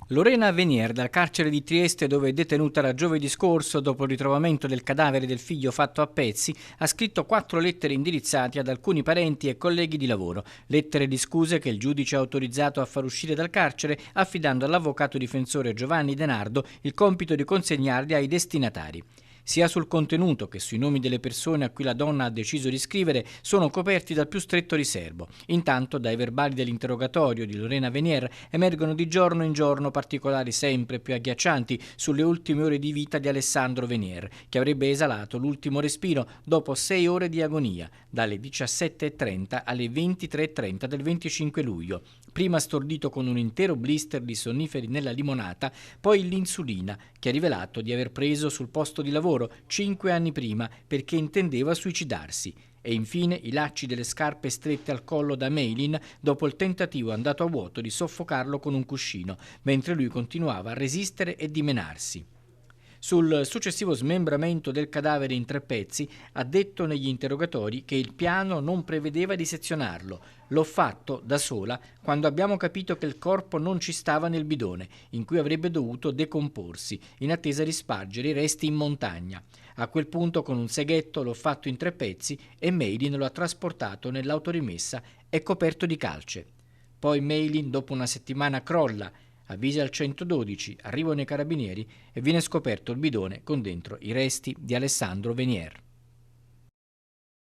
Lorena Venier, dal carcere di Trieste dove è detenuta da giovedì scorso dopo il ritrovamento del cadavere del figlio fatto a pezzi, ha scritto 4 lettere indirizzate ad alcuni parenti e colleghi di lavoro, lettere di scuse che il giudice ha autorizzato a far uscire dal carcere affidando all'avvocato difensore Giovanni Denardo il compito di consegnarli ai destinatari. Sia sul contenuto che sui nomi delle persone a cui la donna ha deciso di scrivere sono coperti dal più stretto riservo. Intanto dai verbali dell'interrogatorio di Lorena Venier emergono di giorno in giorno particolari sempre più agghiaccianti sulle ultime ore di vita di Alessandro Venier, che avrebbe esalato l'ultimo respiro dopo 6 ore di agonia, dalle 17:30 alle 23:30 del 25 luglio. Prima stordito con un intero blister di sonniferi nella limonata, poi l'insulina, che ha rivelato di aver preso sul posto di lavoro 5 anni prima perché intendeva suicidarsi. E infine i lacci delle scarpe strette al collo da Meilin dopo il tentativo andato a vuoto di soffocarlo con un cuscino, mentre lui continuava a resistere e dimenarsi. Sul successivo smembramento del cadavere in 3 pezzi ha detto negli interrogatori che il piano non prevedeva di sezionarlo. L'ho fatto da sola quando abbiamo capito che il corpo non ci stava nel bidone, in cui avrebbe dovuto decomporsi, in attesa di spargere i resti in montagna. A quel punto con un seghetto l'ho fatto in 3 pezzi e Meilin lo ha trasportato nell'autorimessa e coperto di calce. Poi Meilin dopo una settimana crolla, avvisa il 112, arrivano i carabinieri e viene scoperto il bidone con dentro i resti di Alessandro Venier.